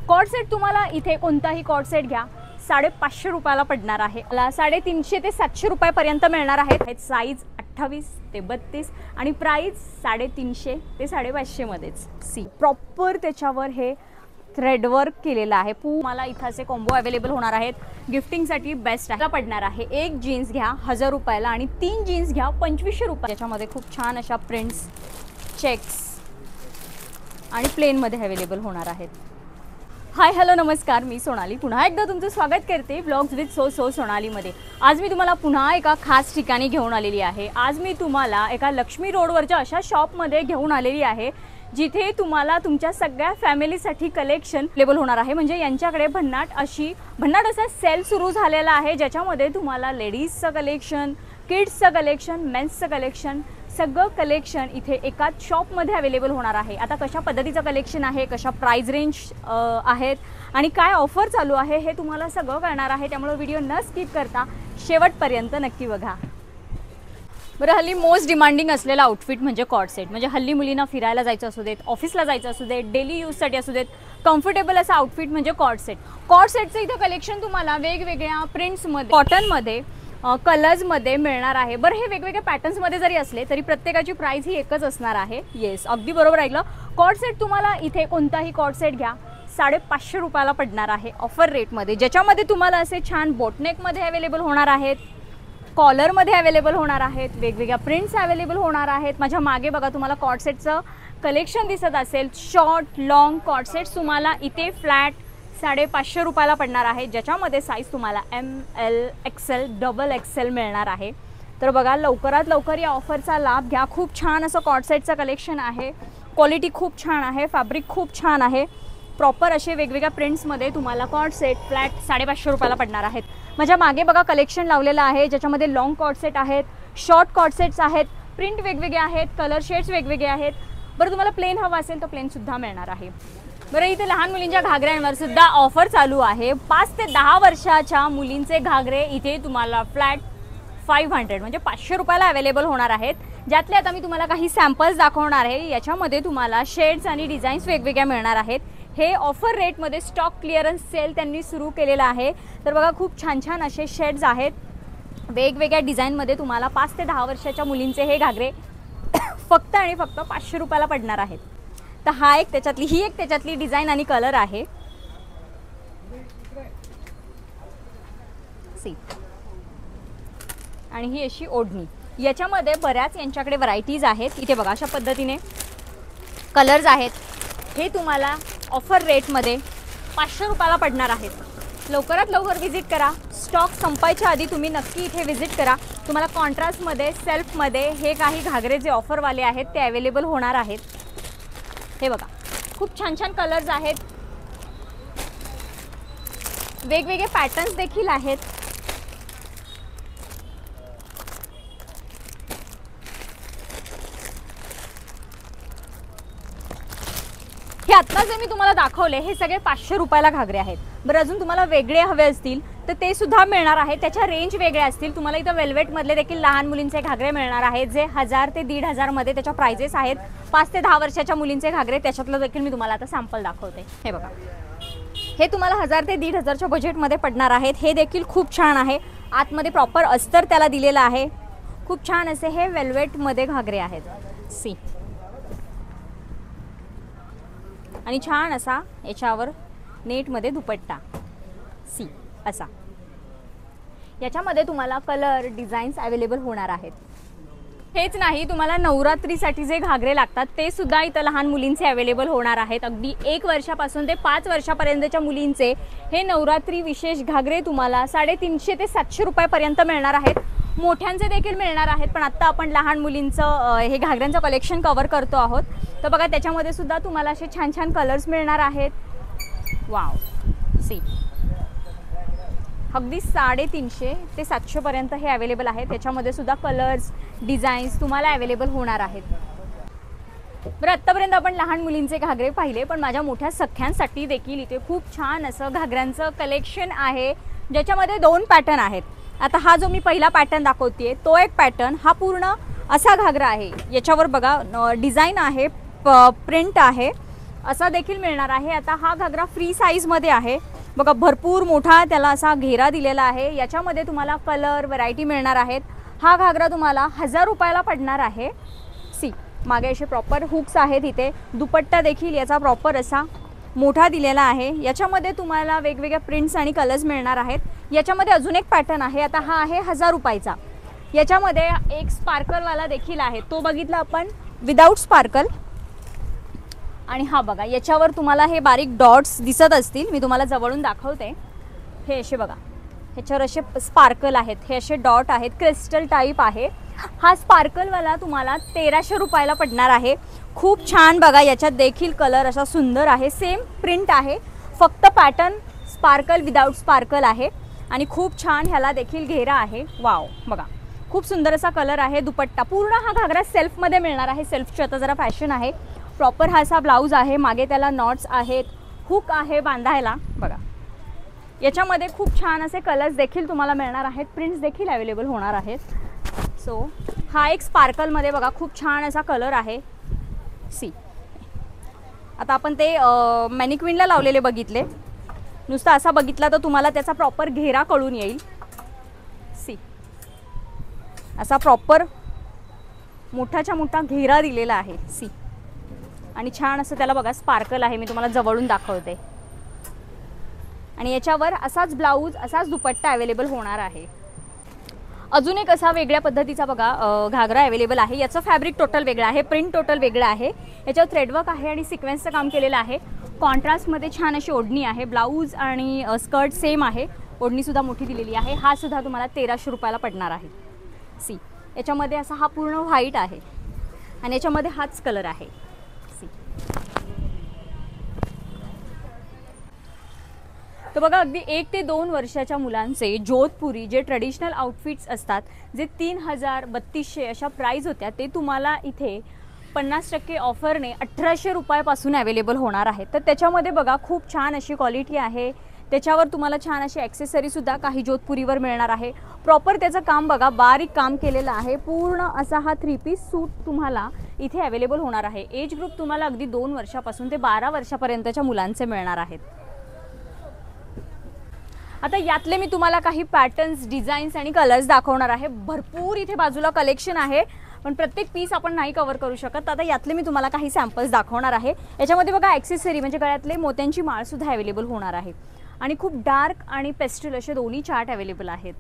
Cord set तुम्हाला इथे कोणताही कॉर्ड सेट घ्या 550 रुपयाला पडणार आहे। 350 ते 700 रुपयापर्यंत मिळणार आहेत। साईज 28 ते 32 आणि प्राइस 350 ते 550 मध्येच। सी प्रॉपर त्याच्यावर हे थ्रेड वर्क केलेला आहे। तुम्हाला इथे असे कॉम्बो अवेलेबल होणार आहेत, गिफ्टिंगसाठी बेस्ट आहे। पडणार आहे एक जीन्स घ्या 1000 रुपयाला आणि 3 जीन्स घ्या 2500 रुपये। त्याच्यामध्ये खूप छान अशा प्रिंट्स, चेक्स आणि प्लेन मध्ये अवेलेबल होणार आहेत। हाय हॅलो नमस्कार, मी सोनाली पुन्हा एकदा तुमचं स्वागत करते ब्लॉग्स विथ सो सोनाली मध्ये। आज मी तुम्हाला पुन्हा एका खास ठिकाणी घेऊन आलेली आहे। आज मी तुम्हाला एका लक्ष्मी रोडवरच्या अशा शॉपमध्ये घेऊन आलेली आहे जिथे तुम्हाला तुमच्या सगळ्या फॅमिलीसाठी कलेक्शन अवेलेबल होणार आहे। म्हणजे यांच्याकडे भन्नाट असा सेल सुरू झालेला आहे ज्याच्यामध्ये तुम्हाला लेडीजचं कलेक्शन, किड्सचं कलेक्शन, मेन्सचं कलेक्शन सगळं कलेक्शन इथे एकाच शॉपमध्ये अवेलेबल होणार आहे। आता कशा पद्धतीचं कलेक्शन आहे, कशा प्राइस रेंज आहेत आणि काय ऑफर चालू आहे हे तुम्हाला सगळं कळणार आहे। त्यामुळे व्हिडिओ न स्किप करता शेवटपर्यंत नक्की बघा। बरं, हल्ली मोस्ट डिमांडिंग असलेला आउटफिट म्हणजे कॉर्ड सेट। म्हणजे हल्ली मुलींना फिरायला जायचं असू देत, ऑफिसला जायचं असू देत, डेली यूजसाठी असू देत, कम्फर्टेबल असा आउटफिट म्हणजे कॉर्ड सेट। कॉर्ड सेटचं इथं कलेक्शन तुम्हाला वेगवेगळ्या प्रिंट्समध्ये, कॉटनमध्ये, कलर्समध्ये मिळणार आहे। बरं, हे वेगवेगळ्या पॅटर्न्समध्ये जरी असले तरी प्रत्येकाची प्राइस ही एकच असणार आहे। येस, अगदी बरोबर ऐकलं। कॉर्ड सेट तुम्हाला इथे कोणताही कॉर्ड सेट घ्या 550 रुपयाला पडणार आहे ऑफर रेटमध्ये, ज्याच्यामध्ये तुम्हाला असे छान बोटनेकमध्ये अवेलेबल होणार आहेत, कॉलरमध्ये अवेलेबल होणार आहेत, वेगवेगळ्या प्रिंट्स अवेलेबल होणार आहेत। माझ्या मागे बघा तुम्हाला कॉर्ड सेटचं कलेक्शन दिसत असेल। शॉर्ट लॉंग कॉर्ड सेट्स तुम्हाला इथे फ्लॅट 550 रुपयाला पडणार आहे, ज्याच्यामध्ये साईज तुम्हाला ML, XL, XXL मिळणार आहे। तर बघा, लवकरात लवकर या ऑफरचा लाभ घ्या। खूप छान असं कॉर्ड सेटचं कलेक्शन आहे, क्वालिटी खूप छान आहे, फॅब्रिक खूप छान आहे। प्रॉपर असे वेगवेगळ्या प्रिंट्समध्ये तुम्हाला कॉर्ड सेट फ्लॅट 550 रुपयाला पडणार आहेत। माझ्या मागे बघा कलेक्शन लावलेलं आहे ज्याच्यामध्ये लॉंग कॉर्ड सेट आहेत, शॉर्ट कॉर्ड सेट्स आहेत, प्रिंट वेगवेगळे आहेत, कलर शेड्स वेगवेगळे आहेत। बरं, तुम्हाला प्लेन हवा असेल तर प्लेन सुद्धा मिळणार आहे। बरं, इथे लहान मुलींच्या घागऱ्यांवर सुद्धा ऑफर चालू आहे। 5 ते 10 वर्षाच्या मुलींचे घागरे इथे तुम्हाला फ्लॅट 500 म्हणजे 500 रुपयाला अवेलेबल होणार आहेत। ज्यातले आता मी तुम्हाला काही सॅम्पल्स दाखवणार आहे। याच्यामध्ये तुम्हाला शेड्स आणि डिझाईन्स वेगवेगळ्या मिळणार आहेत। हे ऑफर रेटमध्ये स्टॉक क्लिअरन्स सेल त्यांनी सुरू केलेला आहे। तर बघा, खूप छान छान असे शेड्स आहेत वेगवेगळ्या डिझाईनमध्ये। तुम्हाला 5 ते 10 वर्षाच्या मुलींचे हे घागरे फक्त आणि फक्त 500 रुपयाला पडणार आहेत। तर ही एक त्याच्यातली डिझाईन आणि कलर आहे। सी, आणि ही अशी ओढणी। याच्यामध्ये बऱ्याच यांच्याकडे व्हरायटीज आहेत। इथे बघा अशा पद्धतीने कलर्स आहेत। हे तुम्हाला ऑफर रेटमध्ये 500 रुपयाला पडणार आहेत। लवकरात लवकर व्हिजिट करा। स्टॉक संपायच्या आधी तुम्ही नक्की इथे व्हिजिट करा। तुम्हाला कॉन्ट्रास्टमध्ये, सेल्फमध्ये हे काही घागरे जे ऑफरवाले आहेत ते अवेलेबल होणार आहेत। हे बघा, खूप छान छान कलर्स आहेत, वेगवेगळे पॅटर्न्स देखील आहेत। हे आता जे मी तुम्हाला दाखवले हे सगळे 500 रुपयाला घागरे आहेत। बरं, अजून तुम्हाला वेगळे हवे असतील तर ते सुद्धा मिळणार आहे। त्याच्या रेंज वेगळ्या असतील। तुम्हाला इथं वेल्वेटमधले देखील लहान मुलींचे घागरे मिळणार आहेत जे 1000 ते 1500 मध्ये त्याच्या प्राइजेस आहेत। 5 ते 10 वर्षाच्या मुलींचे घागरे, त्याच्यातलं देखील मी तुम्हाला आता सॅम्पल दाखवते। हे बघा, हे तुम्हाला 1000 ते 1500च्या बजेटमध्ये पडणार आहेत। हे देखील खूप छान आहे, आतमध्ये प्रॉपर अस्तर त्याला दिलेलं आहे। खूप छान असे हे वेल्वेटमध्ये घागरे आहेत। सी, आणि छान असा याच्यावर नेटमध्ये दुपट्टा। सी, असा याच्यामध्ये तुम्हाला कलर, डिझाईन्स अवेलेबल होणार आहेत। हेच नाही, तुम्हाला नवरात्रीसाठी जे घागरे लागतात ते सुद्धा इथं लहान मुलींचे अवेलेबल होणार आहेत। अगदी 1 वर्षापासून ते 5 वर्षापर्यंतच्या मुलींचे हे नवरात्री विशेष घागरे तुम्हाला 350 ते 700 रुपयापर्यंत मिळणार आहेत। मोठ्यांचे देखील मिळणार आहेत, पण आत्ता आपण लहान मुलींचं हे घागऱ्यांचं कलेक्शन कव्हर करतो आहोत। तर बघा, त्याच्यामध्ये सुद्धा तुम्हाला असे छान छान कलर्स मिळणार आहेत। वाव, सी, अगदी 350 ते 700 पर्यंत हे अवेलेबल आहे। त्याच्यामध्ये सुद्धा कलर्स, डिझाईन्स तुम्हाला अवेलेबल होणार आहेत। बरं, आत्तापर्यंत आपण लहान मुलींचे घागरे पाहिले, पण माझ्या मोठ्या सख्यांसाठी देखील इथे खूप छान असं घागऱ्यांचं कलेक्शन आहे ज्याच्यामध्ये 2 पॅटर्न आहेत। आता हा जो मी पहिला पॅटर्न दाखवते तो एक पॅटर्न, हा पूर्ण असा घागरा आहे। याच्यावर बघा डिझाईन आहे, प्रिंट आहे, असा देखील मिळणार आहे। आता हा घागरा फ्री साईजमध्ये आहे बघा, भरपूर मोठा त्याला असा घेरा दिलेला आहे। याच्यामध्ये तुम्हाला कलर व्हरायटी मिळणार आहेत। हा घागरा तुम्हाला 1000 रुपयाला पडणार आहे। सी मागे असे प्रॉपर हुक्स आहेत इथे। दुपट्टा देखील याचा प्रॉपर असा मोठा दिलेला आहे। याच्यामध्ये तुम्हाला वेगवेगळ्या प्रिंट्स आणि कलर्स मिळणार आहेत। याच्यामध्ये अजून एक पॅटर्न आहे। आता हा आहे 1000 रुपयाचा। याच्यामध्ये एक स्पार्कलवाला देखील आहे, तो बघितला आपण विदाउट स्पार्कल। आणि हा बघा, याच्यावर तुम्हाला हे बारीक डॉट्स दिसत असतील, मी तुम्हाला जवळून दाखवते। हे असे बघा, ह्याच्यावर असे स्पार्कल आहेत, हे असे डॉट आहेत, क्रिस्टल टाईप आहे। हा स्पार्कलवाला तुम्हाला 1300 रुपयाला पडणार आहे। खूप छान बघा, याच्यात देखील कलर असा सुंदर आहे, सेम प्रिंट आहे, फक्त पॅटर्न स्पार्कल विदाउट स्पार्कल आहे। आणि खूप छान ह्याला देखील घेरा आहे। वाव बघा, खूप सुंदर असा कलर आहे। दुपट्टा पूर्ण हा घागरा सेल्फमध्ये मिळणार आहे। सेल्फची आता जरा फॅशन आहे। प्रॉपर हा असा ब्लाऊज आहे, मागे त्याला नॉट्स आहेत, हुक आहे बांधायला बघा। याच्यामध्ये खूप छान असे कलर्स देखील तुम्हाला मिळणार आहेत, प्रिंट्स देखील अवेलेबल होणार आहेत। सो हा एक स्पार्कलमध्ये बघा, खूप छान असा कलर आहे। सी आता आपण ते मॅनिक्विनला लावलेले बघितले, नुसतं असा बघितला तर तुम्हाला त्याचा प्रॉपर घेरा कळून येईल। सी असा प्रॉपर मोठाच्या मोठा घेरा दिलेला आहे। सी आणि छान असं त्याला बघा स्पार्कल आहे, मी तुम्हाला जवळून दाखवते। आणि याच्यावर असाच ब्लाऊज असाच दुपट्टा अवेलेबल होणार आहे। अजून एक असा वेगळ्या पद्धतीचा बघा घागरा अवेलेबल आहे। याचं फॅब्रिक टोटल वेगळं आहे, प्रिंट टोटल वेगळं आहे। याच्यावर थ्रेडवर्क आहे आणि सिक्वेन्सचं काम केलेलं आहे। कॉन्ट्रास्टमध्ये छान अशी ओढणी आहे, ब्लाऊज आणि स्कर्ट सेम आहे, ओढणीसुद्धा मोठी दिलेली आहे। हा सुद्धा तुम्हाला 1300 रुपयाला पडणार आहे। सी याच्यामध्ये असा हा पूर्ण व्हाईट आहे आणि याच्यामध्ये हाच कलर आहे। तर बघा, अगदी 1 ते 2 वर्षाच्या मुलांचे जोधपुरी जे ट्रेडिशनल आउटफिट्स असतात, जे 3000 3200 अशा प्राईज होत्या, ते तुम्हाला इथे 50% ऑफरने 1800 रुपयापासून अवेलेबल होणार आहे। तर त्याच्यामध्ये बघा खूप छान अशी क्वालिटी आहे। त्याच्यावर तुम्हाला छान अशी ॲक्सेसरीसुद्धा काही जोधपुरीवर मिळणार आहे। प्रॉपर त्याचं काम बघा, बारीक काम केलेलं आहे। पूर्ण असा हा 3 पीस सूट तुम्हाला इथे अवेलेबल होणार आहे। एज ग्रुप तुम्हाला अगदी 2 वर्षापासून ते 12 वर्षापर्यंतच्या मुलांचे मिळणार आहेत। आता यातले मी तुम्हाला काही पॅटर्न्स, डिझाईन्स आणि कलर्स दाखवणार आहे। भरपूर इथे बाजूला कलेक्शन आहे, पण प्रत्येक पीस आपण नाही कव्हर करू शकत। आता यातले मी तुम्हाला काही सॅम्पल्स दाखवणार आहे। याच्यामध्ये बघा ॲक्सेसरी म्हणजे गळ्यातले मोत्यांची माळसुद्धा अवेलेबल होणार आहे। आणि खूप डार्क आणि पेस्टल असे दोन्ही चार्ट अवेलेबल आहेत।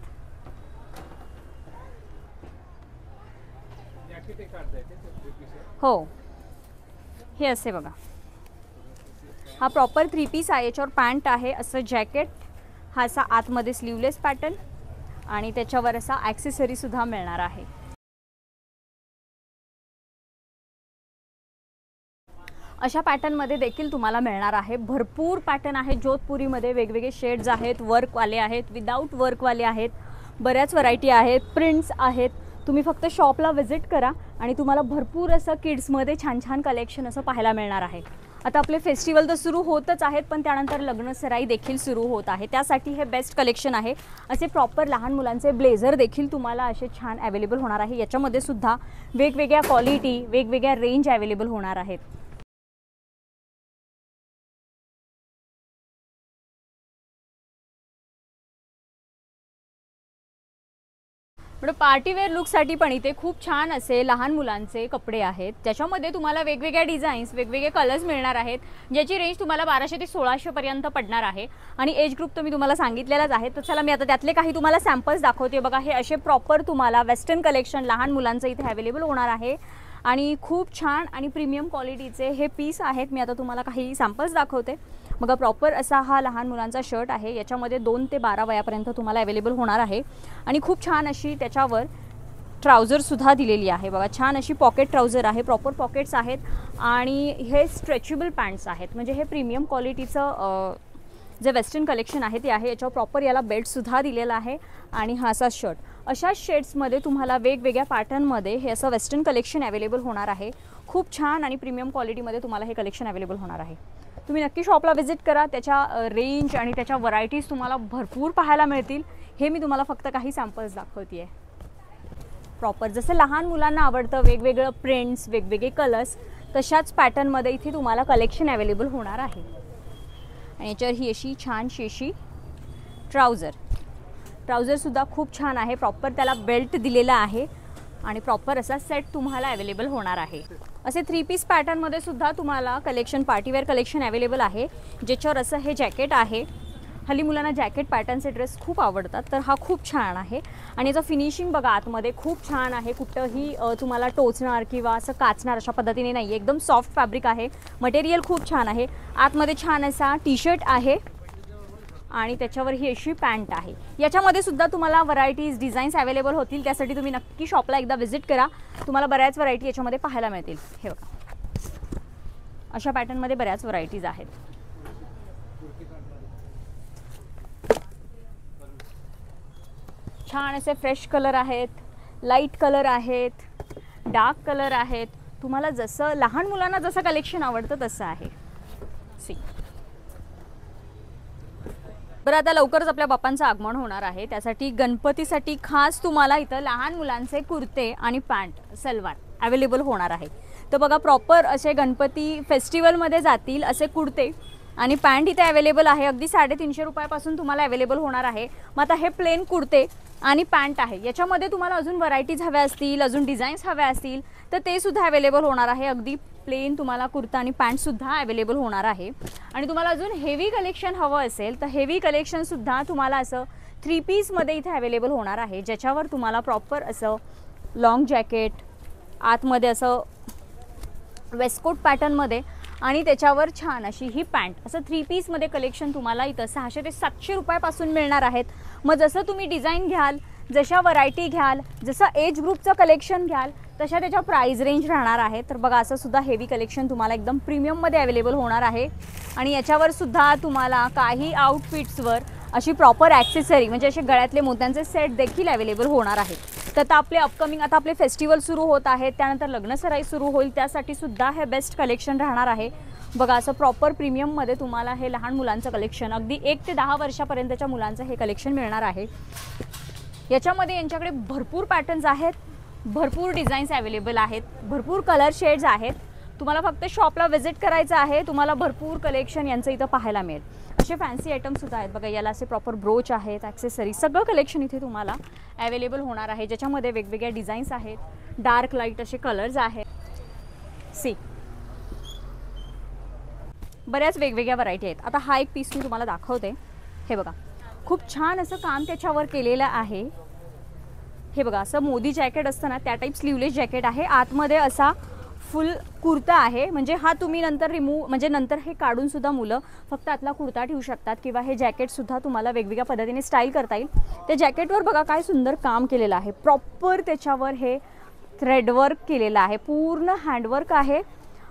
हो, हे असे बघा, हा प्रॉपर 3 पीस आहे। याच्यावर पॅन्ट आहे, असं जॅकेट, हा असा आतमध्ये स्लीवलेस पॅटर्न आणि त्याच्यावर असा ॲक्सेसरी सुद्धा मिळणार आहे। अशा पॅटर्नमध्ये देखील तुम्हाला मिळणार आहे। भरपूर पॅटर्न आहेत जोधपुरीमध्ये, वेगवेगळे शेड्स आहेत, वर्कवाले आहेत, विदाऊट वर्कवाले आहेत, बऱ्याच व्हरायटी आहेत, प्रिंट्स आहेत। तुम्ही फक्त शॉपला व्हिजिट करा आणि तुम्हाला भरपूर असं किड्समध्ये छान छान कलेक्शन असं पाहायला मिळणार आहे। आता आपले फेस्टिवल तर सुरू होतच आहेत, पण त्यानंतर लग्नसराई देखील सुरू होत आहे, त्यासाठी हे बेस्ट कलेक्शन आहे। असे प्रॉपर लहान मुलांचे ब्लेझर देखील तुम्हाला असे छान अवेलेबल होणार आहे। याच्यामध्ये सुद्धा वेगवेगळ्या क्वालिटी, वेगवेगळ्या रेंज अवेलेबल होणार आहेत। म्हणजे पार्टीवेअर लुकसाठी पण इथे खूप छान असे लहान मुलांचे कपडे आहेत, ज्याच्यामध्ये तुम्हाला वेगवेगळ्या डिझाईन्स, वेगवेगळे कलर्स मिळणार आहेत, ज्याची रेंज तुम्हाला 1200 ते 1600 पर्यंत पडणार आहे। आणि एज ग्रुप तर मी तुम्हाला सांगितलेलाच आहे। तर चला मी आता त्यातले काही तुम्हाला सॅम्पल्स दाखवते। बघा, हे असे प्रॉपर तुम्हाला वेस्टर्न कलेक्शन लहान मुलांचं इथे अवेलेबल होणार आहे आणि खूप छान आणि प्रीमियम क्वालिटीचे हे पीस आहेत। मी आता तुम्हाला काही सॅम्पल्स दाखवते। बघा, प्रॉपर असा हा लहान मुलांचा शर्ट आहे, याच्यामध्ये 2 ते 12 वयापर्यंत तुम्हाला अवेलेबल होणार आहे। आणि खूप छान अशी त्याच्यावर ट्राउझरसुद्धा दिलेली आहे। बघा, छान अशी पॉकेट ट्राउझर आहे, प्रॉपर पॉकेट्स आहेत आणि हे स्ट्रेचेबल पॅन्ट्स आहेत। म्हणजे हे प्रीमियम क्वालिटीचं जे वेस्टर्न कलेक्शन आहे ते आहे। याच्यावर प्रॉपर याला बेल्टसुद्धा दिलेला आहे आणि हा असा शर्ट। अशा शेड्समध्ये तुम्हाला वेगवेगळ्या पॅटर्नमध्ये हे असं वेस्टर्न कलेक्शन अवेलेबल होणार आहे। खूप छान आणि प्रीमियम क्वालिटीमध्ये तुम्हाला हे कलेक्शन अवेलेबल होणार आहे। तुम्ही नक्की शॉपला व्हिजिट करा, त्याच्या रेंज आणि त्याच्या व्हरायटीज तुम्हाला भरपूर पाहायला मिळतील। हे मी तुम्हाला फक्त काही सॅम्पल्स दाखवते आहे। प्रॉपर जसं लहान मुलांना आवडतं वेगवेगळं प्रिंट्स, वेगवेगळे कलर्स, तशाच पॅटर्नमध्ये इथे तुम्हाला कलेक्शन अवेलेबल होणार आहे। आणि याच्यावर ही अशी छानशी अशी ट्राउझरसुद्धा खूप छान आहे, प्रॉपर त्याला बेल्ट दिलेला आहे आणि प्रॉपर असा सेट तुम्हाला अवेलेबल होणार आहे। असे 3 पीस पॅटर्नमध्ये सुद्धा तुम्हाला कलेक्शन पार्टीवेअर कलेक्शन अवेलेबल आहे, ज्याच्यावर असं हे जॅकेट आहे। हल्ली मुलांना जॅकेट पॅटर्नचे ड्रेस खूप आवडतात, तर हा खूप छान आहे। आणि याचं फिनिशिंग बघा आतमध्ये खूप छान आहे, कुठंही तुम्हाला टोचणार किंवा असं काचणार अशा पद्धतीने नाही आहे, एकदम सॉफ्ट फॅब्रिक आहे, मटेरियल खूप छान आहे। आतमध्ये छान असा टी शर्ट आहे आणि त्याच्यावर ही अशी पॅन्ट आहे। याच्यामध्ये सुद्धा तुम्हाला व्हरायटीज डिझाईन्स अवेलेबल होतील, त्यासाठी तुम्ही नक्की शॉपला एकदा व्हिजिट करा, तुम्हाला बऱ्याच व्हरायटी याच्यामध्ये पाहायला मिळतील। हे बघा अशा पॅटर्नमध्ये बऱ्याच व्हरायटीज आहेत। छान असे फ्रेश कलर आहेत, लाईट कलर आहेत, डार्क कलर आहेत, तुम्हाला जसं लहान मुलांना जसं कलेक्शन आवडतं तसं आहे। सी बरं, आता लवकरच आपल्या बाप्पांचं आगमन होणार आहे, त्यासाठी गणपतीसाठी खास तुम्हाला इथं लहान मुलांचे कुर्ते आणि पॅन्ट सलवार अवेलेबल होणार आहे। तर बघा प्रॉपर असे गणपती फेस्टिवलमध्ये जातील असे कुर्ते आणि पॅन्ट इथे अवेलेबल आहे, अगदी 350 रुपयापासून तुम्हाला अवेलेबल होणार आहे। मग आता हे प्लेन कुर्ते आणि पॅन्ट आहे, याच्यामध्ये तुम्हाला अजून व्हरायटीज हव्या असतील, अजून डिझाईन्स हव्या असतील तर ते सुद्धा अवेलेबल होणार आहे। अगदी प्लेन तुम्हाला कुर्ता आणि पॅन्टसुद्धा अवेलेबल होणार आहे। आणि तुम्हाला अजून हेवी कलेक्शन हवं असेल तर हेवी कलेक्शनसुद्धा तुम्हाला असं 3 पीसमध्ये इथे अवेलेबल होणार आहे, ज्याच्यावर तुम्हाला प्रॉपर असं लॉंग जॅकेट, आतमध्ये असं वेस्टकोट पॅटर्नमध्ये आणि त्याच्यावर छान अशी ही पॅन्ट, असं 3 पीसमध्ये कलेक्शन तुम्हाला इथं 600 ते 700 रुपयापासून मिळणार आहेत। मग जसं तुम्ही डिझाईन घ्याल, जशा व्हरायटी घ्याल, जसं एज ग्रुपचं कलेक्शन घ्याल तशा त्याच्या प्राइस रेंज राहणार आहे। तर बघा असं सुद्धा हेवी कलेक्शन तुम्हाला एकदम प्रीमियममध्ये अवेलेबल होणार आहे। आणि याच्यावर सुद्धा तुम्हाला काही आउटफिट्सवर अशी प्रॉपर ॲक्सेसरी म्हणजे असे गळ्यातले मोत्यांचे सेट देखील अवेलेबल होणार आहेत। तर आता आपले अपकमिंग आता आपले फेस्टिवल सुरू होत आहेत, त्यानंतर लग्नसराई सुरू होईल, त्यासाठी सुद्धा हे बेस्ट कलेक्शन राहणार आहे। बघा असं प्रॉपर प्रीमियममध्ये तुम्हाला हे लहान मुलांचं कलेक्शन, अगदी 1 ते 10 वर्षापर्यंतच्या मुलांचं हे कलेक्शन मिळणार आहे। याच्यामध्ये यांच्याकडे भरपूर पॅटर्न्स आहेत, भरपूर डिझाईन्स अवेलेबल आहेत, भरपूर कलर शेड्स आहेत। तुम्हाला फक्त शॉपला व्हिजिट करायचं आहे, तुम्हाला भरपूर कलेक्शन यांचं इथं पाहायला मिळेल। असे फॅन्सी आयटमसुद्धा आहेत बघा, याला असे प्रॉपर ब्रोच आहेत, ॲक्सेसरी, सगळं कलेक्शन इथे तुम्हाला अवेलेबल होणार आहे, ज्याच्यामध्ये वेगवेगळ्या डिझाईन्स आहेत, डार्क लाईट असे कलर्स आहेत। सी बऱ्याच वेगवेगळ्या व्हरायटी आहेत। आता हा एक पीस मी तुम्हाला दाखवते, हे बघा खूप छान असं काम त्याच्यावर केलेलं आहे। हे बघा असं मोदी जॅकेट असतं ना त्या टाईप स्लीवलेस जॅकेट आहे, आतमध्ये असा फुल कुर्ता आहे, म्हणजे हा तुम्ही नंतर म्हणजे नंतर हे काढून सुद्धा मुलं फक्त आतला कुर्ता ठेवू शकतात किंवा हे जॅकेटसुद्धा तुम्हाला वेगवेगळ्या पद्धतीने स्टाईल करता येईल। त्या जॅकेटवर बघा काय सुंदर काम केलेलं आहे, प्रॉपर त्याच्यावर हे थ्रेडवर्क केलेलं आहे, पूर्ण हँडवर्क आहे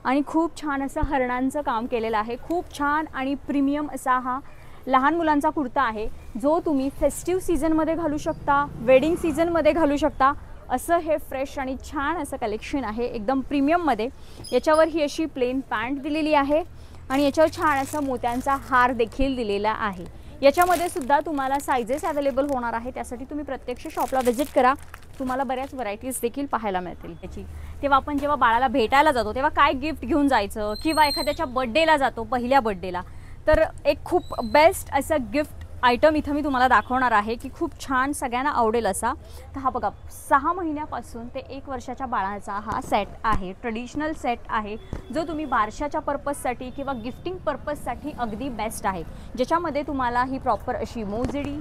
आणि खूप छान असं हरणांचं काम केलेलं आहे। खूप छान आणि प्रीमियम असा हा लहान मुलांचा कुर्ता आहे, जो तुम्ही फेस्टिव्ह सीझनमध्ये घालू शकता, वेडिंग सीझनमध्ये घालू शकता। असं हे फ्रेश आणि छान असं कलेक्शन आहे एकदम प्रीमियममध्ये। याच्यावर ही अशी प्लेन पॅन्ट दिलेली आहे आणि याच्यावर छान असं मोत्यांचा हार देखील दिलेला आहे। याच्यामध्ये सुद्धा तुम्हाला साइजेस अवेलेबल होणार आहे, त्यासाठी तुम्ही प्रत्यक्ष शॉपला व्हिजिट करा, तुम्हाला बऱ्याच व्हरायटीज देखील पाहायला मिळतील त्याची। तेव्हा आपण जेव्हा बाळाला भेटायला जातो तेव्हा काय गिफ्ट घेऊन जायचं किंवा एखाद्याच्या बर्थडेला जातो, पहिल्या बर्थडेला, तर एक खूप बेस्ट असं गिफ्ट आयटम इथं मी तुम्हाला दाखवणार आहे की खूप छान सगळ्यांना आवडेल असा। तर हा बघा 6 महिन्यापासून ते 1 वर्षाच्या बाळाचा हा सेट आहे, ट्रेडिशनल सेट आहे, जो तुम्ही बारशाच्या पर्पजसाठी किंवा गिफ्टिंग पर्पजसाठी अगदी बेस्ट आहे, ज्याच्यामध्ये तुम्हाला ही प्रॉपर अशी मोजडी,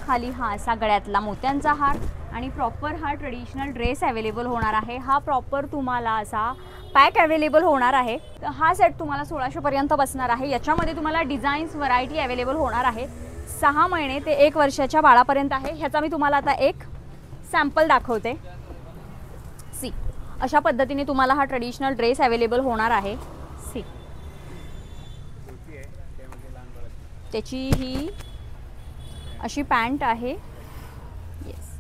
खाली हा असा गळ्यातला मोत्यांचा हार आणि प्रॉपर हा ट्रेडिशनल ड्रेस अवेलेबल होणार आहे। हा प्रॉपर तुम्हाला असा पॅक अवेलेबल होणार आहे। तर हा सेट तुम्हाला 1600 पर्यंत बसणार आहे। याच्यामध्ये तुम्हाला डिझाईन्स व्हरायटी अवेलेबल होणार आहे। 6 महिने ते 1 वर्षाच्या बाळापर्यंत आहे। ह्याचा मी तुम्हाला आता एक सॅम्पल दाखवते। सी अशा पद्धतीने तुम्हाला हा ट्रेडिशनल ड्रेस अवेलेबल होणार आहे। सी त्याची ही अशी पॅन्ट आहे, येस,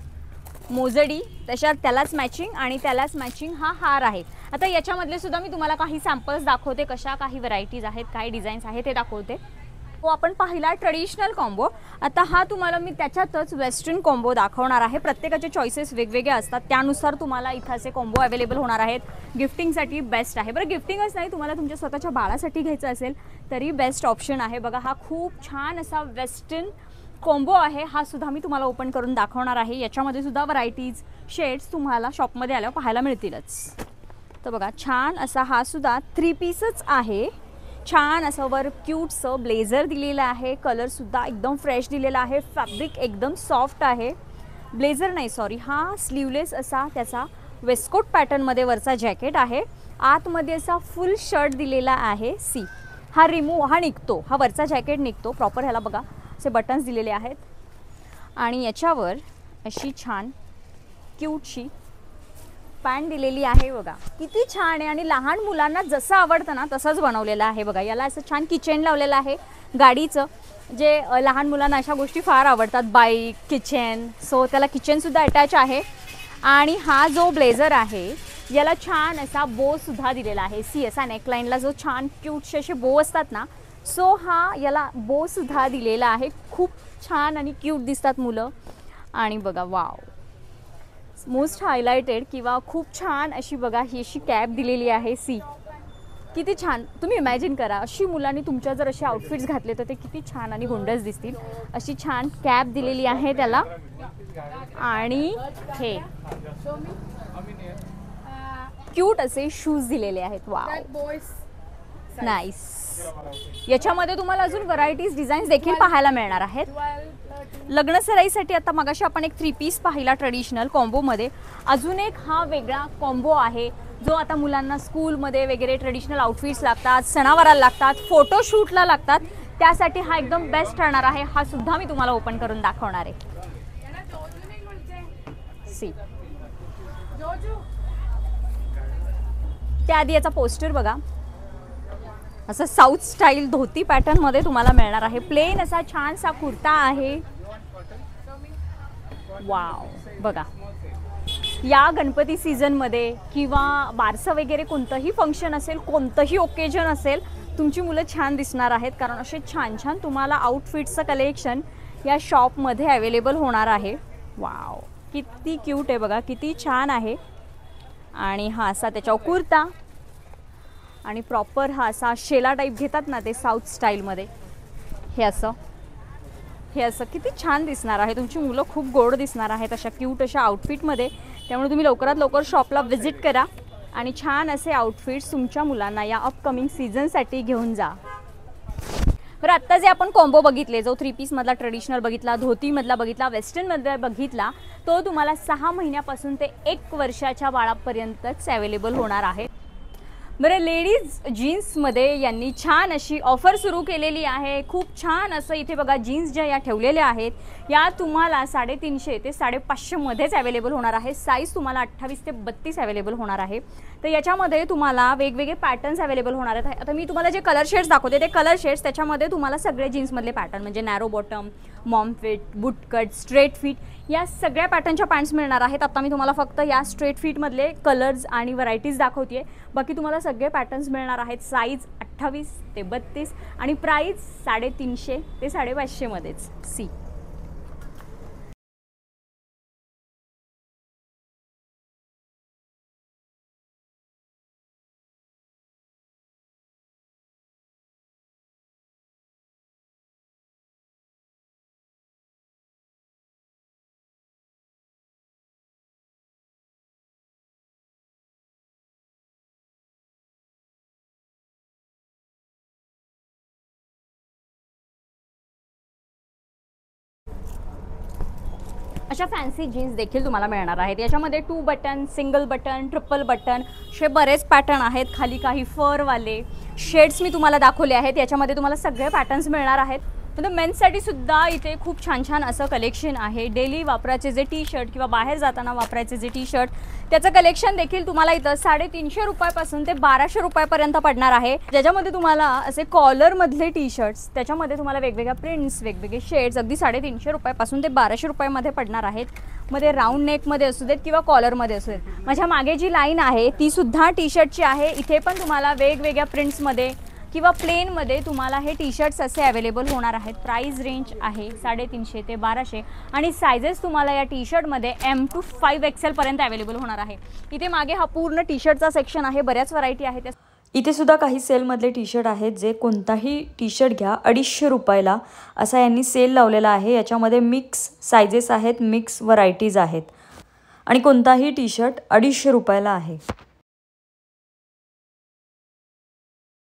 मोजडी तशात त्यालाच मॅचिंग आणि त्यालाच मॅचिंग हा हार आहे। आता याच्यामधले सुद्धा मी तुम्हाला काही सॅम्पल्स दाखवते, कशा काही व्हरायटीज आहेत, काही डिझाईन्स आहेत ते दाखवते। तो आपण पाहिला ट्रेडिशनल कॉम्बो. आता हा तुम्हाला मी त्याच्यातच वेस्टर्न कॉम्बो दाखवणार आहे. प्रत्येकाचे चॉईसेस वेगवेगळे असतात, त्यानुसार तुम्हाला इथं असे कॉम्बो अवेलेबल होणार आहेत. गिफ्टिंगसाठी बेस्ट आहे. बरं, गिफ्टिंगच नाही, तुम्हाला तुमच्या स्वतःच्या बाळासाठी घ्यायचं असेल तरी बेस्ट ऑप्शन आहे. बघा, हा खूप छान असा वेस्टर्न कॉम्बो आहे. हा सुद्धा मी तुम्हाला ओपन करून दाखवणार आहे. याच्यामध्ये सुद्धा व्हरायटीज, शेड्स तुम्हाला शॉपमध्ये आल्यावर पाहायला मिळतीलच. तर बघा, छान असा हा सुद्धा 3 पीसच आहे. छान असं वर क्यूटचं ब्लेझर दिलेलं आहे. कलरसुद्धा एकदम फ्रेश दिलेला आहे. फॅब्रिक एकदम सॉफ्ट आहे. ब्लेझर नाही, सॉरी, हा स्लीवलेस असा त्याचा वेस्टकोट पॅटर्नमध्ये वरचा जॅकेट आहे. आतमध्ये असा फुल शर्ट दिलेला आहे. सी, हा हा निघतो, हा वरचा जॅकेट निघतो प्रॉपर. ह्याला बघा असे बटन्स दिलेले आहेत आणि याच्यावर अशी छान क्यूटशी पॅन्ट दिलेली आहे. बघा किती छान आहे आणि लहान मुलांना जसं आवडतं ना तसंच बनवलेलं आहे. बघा, याला असं छान किचन लावलेलं आहे गाडीचं, जे लहान मुलांना अशा गोष्टी फार आवडतात, बाईक, किचन. सो त्याला किचनसुद्धा अटॅच आहे. आणि हा जो ब्लेझर आहे याला छान असा बो सुद्धा दिलेला आहे. सी, असा नेकलाईनला जो छान क्यूटसे असे बो असतात ना, सो हा याला बो सुद्धा दिलेला आहे. खूप छान आणि क्यूट दिसतात मुलं. आणि बघा, वाव, मोस्ट हायलाइटेड किंवा खूप छान अशी बघा ही अशी कॅप दिलेली आहे. सी, किती छान. तुम्ही इमॅजिन करा, अशी मुलांनी तुमच्या जर असे आउटफिट्स घातले तर ते किती छान आणि हुंडस दिसतील. अशी छान कॅप दिलेली आहे त्याला. आणि हे क्यूट असे शूज दिलेले आहेत. Wow, nice. याच्यामध्ये तुम्हाला अजून व्हरायटीज, डिझाईन्स देखील पाहायला मिळणार आहेत. लग्न सराईसाठी आता मगाशी आपण एक 3 पीस पाहिला ट्रेडिशनल कॉम्बोमध्ये. अजून एक हा वेगळा कॉम्बो आहे जो आता मुलांना स्कूलमध्ये वगैरे ट्रेडिशनल आउटफिट्स लागतात, सणावाराला लागतात, फोटोशूटला लागतात, त्यासाठी हा एकदम बेस्ट ठरणार आहे. हा सुद्धा मी तुम्हाला ओपन करून दाखवणार आहे. सी, त्याआधी याचा पोस्टर बघा, असं साऊथ स्टाईल धोती पॅटर्नमध्ये तुम्हाला मिळणार आहे. प्लेन असा छानसा कुर्ता आहे. वाव, बघा, या गणपती सीझनमध्ये किंवा बारसं वगैरे कोणतंही फंक्शन असेल, कोणतंही ओकेजन असेल, तुमची मुलं छान दिसणार आहेत. कारण असे छान छान तुम्हाला आउटफिट्सचं कलेक्शन या शॉपमध्ये अवेलेबल होणार आहे. वाव, किती क्यूट आहे बघा, किती छान आहे. आणि हा असा त्याच्यावर कुर्ता आणि प्रॉपर हा असा शेला टाईप घेतात ना ते साऊथ स्टाईलमध्ये, हे असं किती छान दिसणार आहे. तुमची मुलं खूप गोड दिसणार आहेत अशा क्यूट अशा आउटफिटमध्ये. त्यामुळे तुम्ही लवकरात लवकर शॉपला व्हिजिट करा आणि छान असे आउटफिट्स तुमच्या मुलांना या अपकमिंग सीझनसाठी घेऊन जा. बरं, आत्ता जे आपण कॉम्बो बघितले, जो 3 पीसमधला ट्रेडिशनल बघितला, धोतीमधला बघितला, वेस्टर्नमधला बघितला, तो तुम्हाला 6 महिन्यापासून ते 1 वर्षाच्या बाळापर्यंतच अवेलेबल होणार आहे. बरं, लेडीज जीन्समध्ये यांनी छान अशी ऑफर सुरू केलेली आहे. खूप छान असं इथे बघा जीन्स ज्या या ठेवलेल्या आहेत या तुम्हाला 350 ते 550 मध्येच अवेलेबल होणार आहे. साईज तुम्हाला 28 ते 32 अवेलेबल होणार आहे. तर याच्यामध्ये तुम्हाला वेगवेगळे पॅटर्न्स अवेलेबल होणार आहेत. आता मी तुम्हाला जे कलर शेड्स दाखवते ते कलर शेड्स, त्याच्यामध्ये तुम्हाला सगळे जीन्समधले पॅटर्न म्हणजे नॅरो बॉटम, मॉम फिट, बूट कट, स्ट्रेट फिट, या सगळ्या पॅटर्नच्या पॅन्ट्स मिळणार आहेत. आता मी तुम्हाला फक्त या स्ट्रेट फिटमधले कलर्स आणि व्हरायटीज दाखवते. बाकी तुम्हाला सगळे पॅटर्न्स मिळणार आहेत. साईज 28 ते 32 आणि प्राईस 350 ते 550 मध्येच. सी, अशा फॅन्सी जीन्स देखील तुम्हाला मिळणार आहेत. याच्यामध्ये 2 button, single button, triple button असे बरेच पॅटर्न आहेत. खाली काही फरवाले शेड्स मी तुम्हाला दाखवले आहेत. याच्यामध्ये तुम्हाला सगळे पॅटर्न्स मिळणार आहेत. तर मेन्ससाठी सुद्धा इथे खूप छान छान असं कलेक्शन आहे. डेली वापरायचे जे टी शर्ट किंवा बाहेर जाताना वापरायचे जे टी शर्ट, त्याचं कलेक्शन देखील तुम्हाला इथं 350 रुपयापासून ते 1200 रुपयापर्यंत पडणार आहे. ज्याच्यामध्ये तुम्हाला असे कॉलरमधले टी शर्ट्स, त्याच्यामध्ये तुम्हाला वेगवेगळ्या प्रिंट्स, वेगवेगळे शेड्स अगदी 350 रुपयापासून ते 1200 रुपयामध्ये पडणार आहेत. मध्ये राऊंड नेकमध्ये असू देत किंवा कॉलरमध्ये असू देत. माझ्या मागे जी लाईन आहे ती सुद्धा टी शर्टची आहे. इथे पण तुम्हाला वेगवेगळ्या प्रिंट्समध्ये किंवा प्लेनमध्ये तुम्हाला हे टी शर्ट्स असे अवेलेबल होणार आहेत। प्राइस रेंज आहे 350 ते 1200 आणि सायझेस तुम्हाला या टी शर्टमध्ये M to 5XL पर्यंत अवेलेबल होणार आहे। इथे मागे हा पूर्ण टी शर्टचा सेक्शन आहे, बऱ्याच व्हरायटी आहेत। इथे सुद्धा काही सेलमधले टी शर्ट आहेत, जे कोणताही टी शर्ट घ्या 250 रुपयाला असा यांनी सेल लावलेला आहे। याच्यामध्ये मिक्स सायझेस आहेत, मिक्स व्हरायटीज आहेत आणि कोणताही टी शर्ट 250 रुपयाला आहे।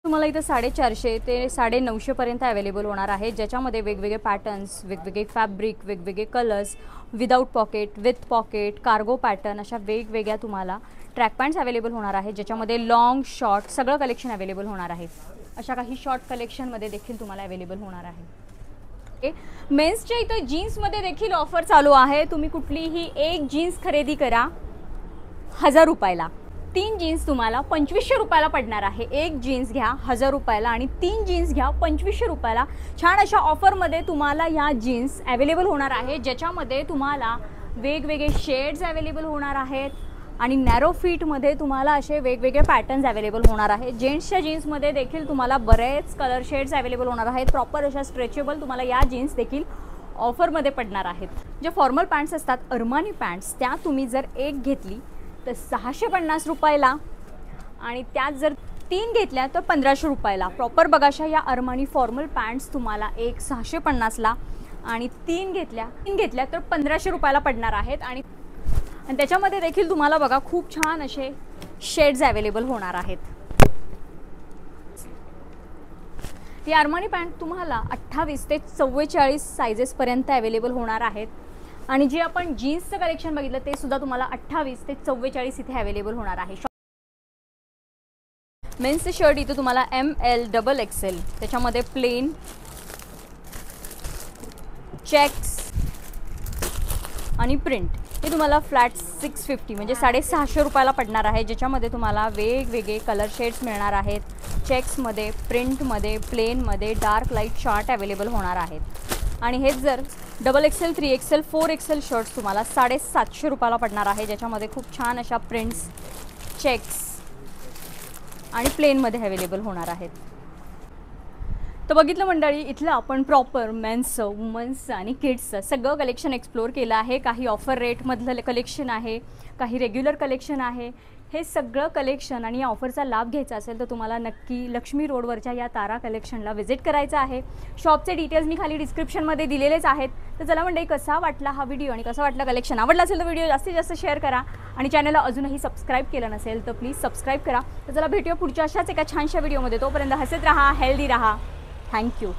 तुम्हाला इथे 450 ते 950 पर्यंत अवेलेबल होणार आहे, ज्याच्यामध्ये वेगवेगळे पॅटर्न्स, वेगवेगळे फॅब्रिक, वेगवेगळे colours, without pocket, with pocket, cargo pattern अशा वेगवेगळ्या तुम्हाला ट्रॅक पॅन्ट्स अवेलेबल होणार आहे, ज्याच्यामध्ये लॉंग शॉर्ट सगळं कलेक्शन अवेलेबल होणार आहे। अशा काही शॉर्ट कलेक्शनमध्ये देखील तुम्हाला अवेलेबल होणार आहे। मेन्सच्या इथं जीन्समध्ये देखील ऑफर चालू आहे। तुम्ही कुठलीही एक जीन्स खरेदी करा 1000 रुपयाला, 3 जीन्स तुम्हाला 2500 रुपयाला पडणार आहे। एक जीन्स घ्या 1000 रुपयाला आणि 3 जीन्स घ्या 2500 रुपयाला। छान अशा ऑफरमध्ये तुम्हाला या जीन्स अवेलेबल होणार आहे, ज्याच्यामध्ये तुम्हाला वेगवेगळे शेड्स अवेलेबल होणार आहेत आणि नॅरो फिटमध्ये तुम्हाला असे वेगवेगळे पॅटर्न्स अवेलेबल होणार आहे। जेंट्सच्या जीन्समध्ये देखील तुम्हाला बरेच कलर शेड्स अवेलेबल होणार आहेत। प्रॉपर अशा स्ट्रेचेबल तुम्हाला या जीन्स देखील ऑफरमध्ये पडणार आहेत। जे फॉर्मल पॅन्ट्स असतात, अरमानी पॅन्ट्स, त्या तुम्ही जर एक घेतली तर 650 रुपयाला आणि त्यात जर 3 घेतल्या तर 1500 रुपयाला। प्रॉपर बघाशा या अरमानी फॉर्मल पॅन्ट्स तुम्हाला एक 650ला आणि 3 घेतल्या तर 1500 रुपयाला पडणार आहेत। आणि त्याच्यामध्ये देखील तुम्हाला बघा खूप छान असे शेड्स अवेलेबल होणार आहेत। ही अरमानी पॅन्ट तुम्हाला 28 ते 44 साइजेस पर्यंत अवेलेबल होणार आहेत आणि जे आपण जीन्सचं कलेक्शन बघितलं ते सुद्धा तुम्हाला 28 ते 44 इथे अवेलेबल होणार आहे। मेन्सचे शर्ट इथे तुम्हाला ML XXL, त्याच्यामध्ये प्लेन, चेक्स आणि प्रिंट हे तुम्हाला फ्लॅट 650 म्हणजे 650 रुपयाला पडणार आहे, ज्याच्यामध्ये तुम्हाला वेगवेगळे कलर शेड्स मिळणार आहेत। चेक्समध्ये, प्रिंटमध्ये, प्लेनमध्ये, डार्क लाईट चार्ट अवेलेबल होणार आहेत आणि हेच जर XXL, 3XL, 4XL शर्ट्स तुम्हाला 750 रुपयाला पडणार आहे, ज्याच्यामध्ये खूप छान अशा प्रिंट्स, चेक्स आणि प्लेनमध्ये अवेलेबल होणार आहेत। तर बघितलं मंडळी, इथलं आपण प्रॉपर मेन्सचं, वुमन्सचं आणि किड्सचं सगळं कलेक्शन एक्सप्लोर केलं आहे। काही ऑफर रेटमधलं कलेक्शन आहे, काही रेग्युलर कलेक्शन आहे। हे सगळं कलेक्शन आणि या ऑफरचा लाभ घ्यायचा असेल तर तुम्हाला नक्की लक्ष्मी रोडवरच्या या तारा कलेक्शनला व्हिजिट करायचं आहे। शॉपचे डिटेल्स मी खाली डिस्क्रिप्शनमध्ये दिलेलेच आहेत। तर चला मंडळी, कसा वाटला हा व्हिडिओ आणि कसा वाटला कलेक्शन? आवडला असेल तर व्हिडिओ जास्तीत जास्त शेअर करा आणि चॅनलला अजूनही सबस्क्राईब केलं नसेल तर प्लीज सबस्क्राईब करा। तर चला भेटूया पुढच्या अशाच एका छानशा व्हिडिओमध्ये। तोपर्यंत हसत राहा, हेल्दी राहा। थँक्यू।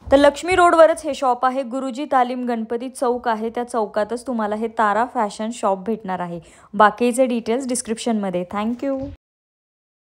तर लक्ष्मी रोडवरच हे शॉप आहे। गुरुजी तालीम गणपती चौक आहे, त्या चौकातच तुम्हाला हे तारा फॅशन शॉप भेटणार आहे। बाकीचे डिटेल्स डिस्क्रिप्शनमध्ये। थँक्यू।